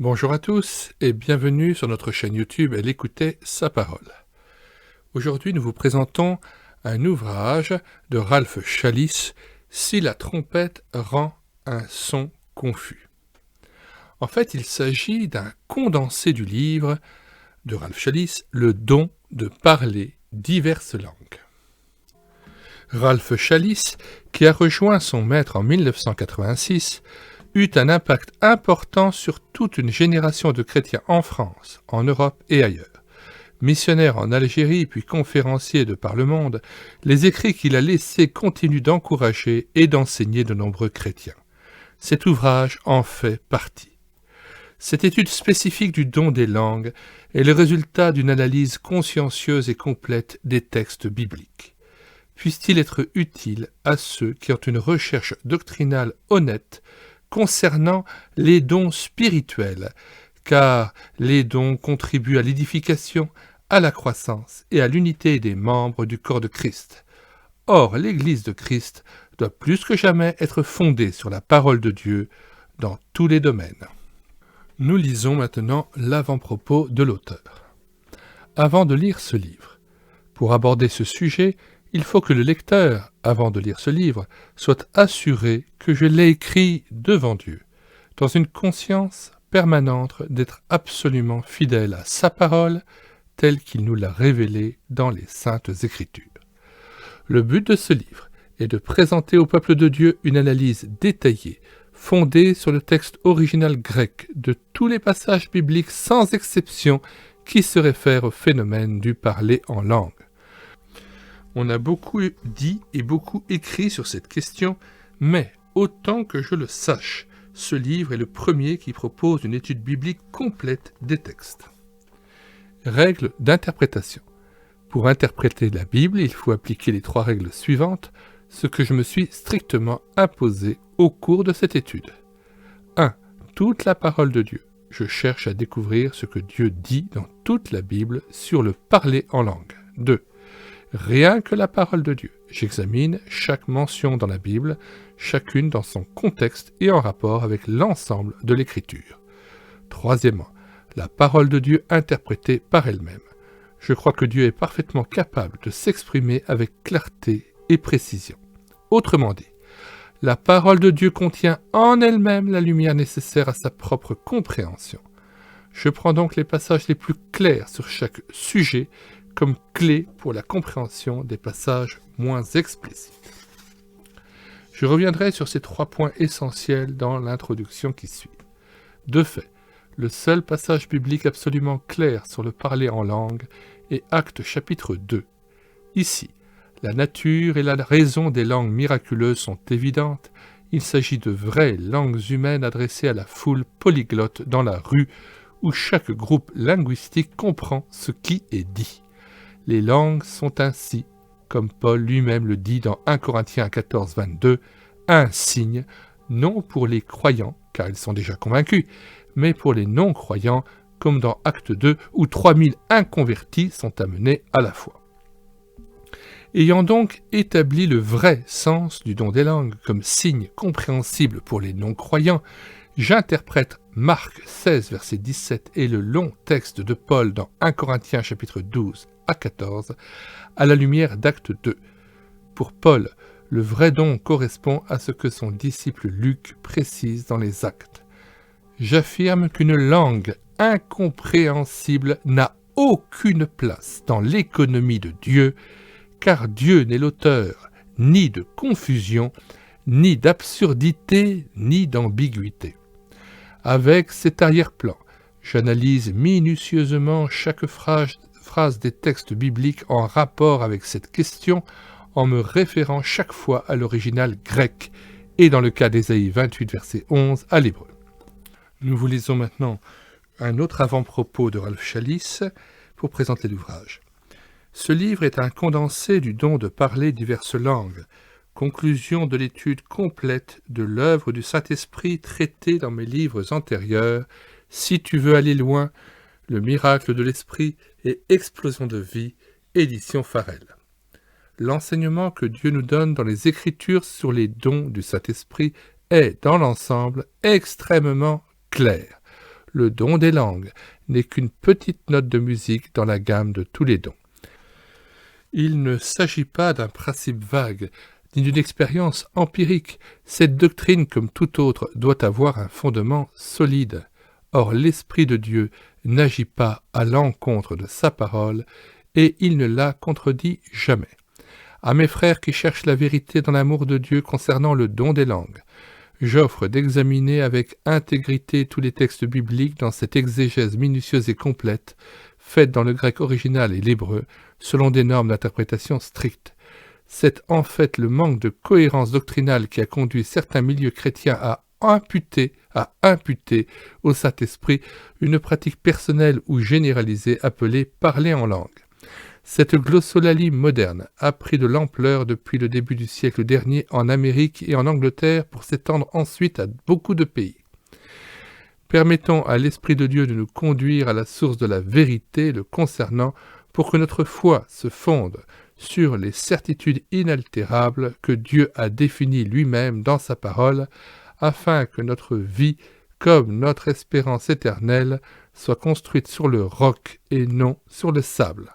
Bonjour à tous et bienvenue sur notre chaîne YouTube Elle écoutait sa parole. Aujourd'hui, nous vous présentons un ouvrage de Ralph Challis, Si la trompette rend un son confus. En fait, il s'agit d'un condensé du livre de Ralph Challis, Le don de parler diverses langues. Ralph Challis, qui a rejoint son maître en 1986, eut un impact important sur toute une génération de chrétiens en France, en Europe et ailleurs. Missionnaire en Algérie puis conférencier de par le monde, les écrits qu'il a laissés continuent d'encourager et d'enseigner de nombreux chrétiens. Cet ouvrage en fait partie. Cette étude spécifique du don des langues est le résultat d'une analyse consciencieuse et complète des textes bibliques. Puisse-t-il être utile à ceux qui ont une recherche doctrinale honnête concernant les dons spirituels, car les dons contribuent à l'édification, à la croissance et à l'unité des membres du corps de Christ. Or, l'Église de Christ doit plus que jamais être fondée sur la parole de Dieu dans tous les domaines. Nous lisons maintenant l'avant-propos de l'auteur. Avant de lire ce livre, pour aborder ce sujet, il faut que le lecteur, avant de lire ce livre, soit assuré que je l'ai écrit devant Dieu, dans une conscience permanente d'être absolument fidèle à sa parole, telle qu'il nous l'a révélée dans les Saintes Écritures. Le but de ce livre est de présenter au peuple de Dieu une analyse détaillée, fondée sur le texte original grec de tous les passages bibliques sans exception qui se réfèrent au phénomène du parler en langue. On a beaucoup dit et beaucoup écrit sur cette question, mais autant que je le sache, ce livre est le premier qui propose une étude biblique complète des textes. Règles d'interprétation. Pour interpréter la Bible, il faut appliquer les 3 règles suivantes, ce que je me suis strictement imposé au cours de cette étude. 1. Toute la parole de Dieu. Je cherche à découvrir ce que Dieu dit dans toute la Bible sur le parler en langue. 2. Rien que la parole de Dieu. J'examine chaque mention dans la Bible, chacune dans son contexte et en rapport avec l'ensemble de l'Écriture. Troisièmement, la parole de Dieu interprétée par elle-même. Je crois que Dieu est parfaitement capable de s'exprimer avec clarté et précision. Autrement dit, la parole de Dieu contient en elle-même la lumière nécessaire à sa propre compréhension. Je prends donc les passages les plus clairs sur chaque sujet comme clé pour la compréhension des passages moins explicites. Je reviendrai sur ces 3 points essentiels dans l'introduction qui suit. De fait, le seul passage biblique absolument clair sur le parler en langue est Actes chapitre 2. Ici, la nature et la raison des langues miraculeuses sont évidentes. Il s'agit de vraies langues humaines adressées à la foule polyglotte dans la rue, où chaque groupe linguistique comprend ce qui est dit. Les langues sont ainsi, comme Paul lui-même le dit dans 1 Corinthiens 14, 22, un signe, non pour les croyants, car ils sont déjà convaincus, mais pour les non-croyants, comme dans Acte 2, où 3000 inconvertis sont amenés à la foi. Ayant donc établi le vrai sens du don des langues comme signe compréhensible pour les non-croyants, j'interprète Marc 16, verset 17 et le long texte de Paul dans 1 Corinthiens chapitre 12 à 14 à la lumière d'Acte 2. Pour Paul, le vrai don correspond à ce que son disciple Luc précise dans les Actes. J'affirme qu'une langue incompréhensible n'a aucune place dans l'économie de Dieu, car Dieu n'est l'auteur ni de confusion, ni d'absurdité, ni d'ambiguïté. Avec cet arrière-plan, j'analyse minutieusement chaque phrase des textes bibliques en rapport avec cette question, en me référant chaque fois à l'original grec, et dans le cas d'Ésaïe 28, verset 11, à l'hébreu. Nous vous lisons maintenant un autre avant-propos de Ralph Challis pour présenter l'ouvrage. Ce livre est un condensé du don de parler diverses langues, conclusion de l'étude complète de l'œuvre du Saint-Esprit traitée dans mes livres antérieurs, Si tu veux aller loin, Le miracle de l'Esprit et Explosion de vie, édition Farel. L'enseignement que Dieu nous donne dans les Écritures sur les dons du Saint-Esprit est, dans l'ensemble, extrêmement clair. le don des langues n'est qu'une petite note de musique dans la gamme de tous les dons. Il ne s'agit pas d'un principe vague, ni d'une expérience empirique. Cette doctrine, comme toute autre, doit avoir un fondement solide. Or, l'Esprit de Dieu n'agit pas à l'encontre de sa parole, et il ne la contredit jamais. À mes frères qui cherchent la vérité dans l'amour de Dieu concernant le don des langues, j'offre d'examiner avec intégrité tous les textes bibliques dans cette exégèse minutieuse et complète, faite dans le grec original et l'hébreu, selon des normes d'interprétation strictes. C'est en fait le manque de cohérence doctrinale qui a conduit certains milieux chrétiens à imputer au Saint-Esprit une pratique personnelle ou généralisée appelée « parler en langue ». Cette glossolalie moderne a pris de l'ampleur depuis le début du siècle dernier en Amérique et en Angleterre pour s'étendre ensuite à beaucoup de pays. Permettons à l'Esprit de Dieu de nous conduire à la source de la vérité le concernant pour que notre foi se fonde sur les certitudes inaltérables que Dieu a définies lui-même dans sa parole, afin que notre vie, comme notre espérance éternelle, soit construite sur le roc et non sur le sable.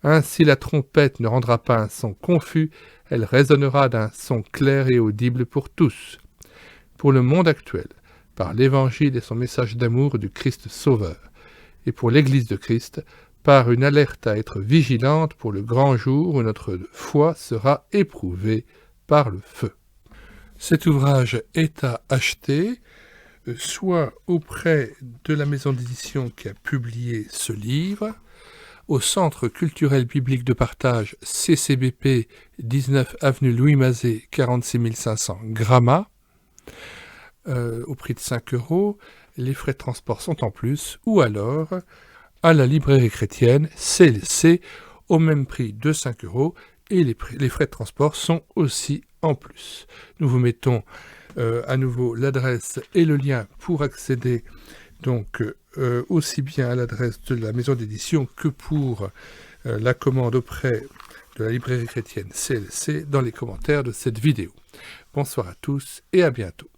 Ainsi la trompette ne rendra pas un son confus, elle résonnera d'un son clair et audible pour tous. Pour le monde actuel, par l'Évangile et son message d'amour du Christ Sauveur, et pour l'Église de Christ, par une alerte à être vigilante pour le grand jour où notre foi sera éprouvée par le feu. Cet ouvrage est à acheter, soit auprès de la maison d'édition qui a publié ce livre, au Centre culturel biblique de partage CCBP 19 avenue Louis Mazet 46 500 Grammat, au prix de 5 €. Les frais de transport sont en plus, ou alors à la librairie chrétienne CLC au même prix de 5 € et les frais de transport sont aussi en plus. Nous vous mettons à nouveau l'adresse et le lien pour accéder donc aussi bien à l'adresse de la maison d'édition que pour la commande auprès de la librairie chrétienne CLC dans les commentaires de cette vidéo. Bonsoir à tous et à bientôt.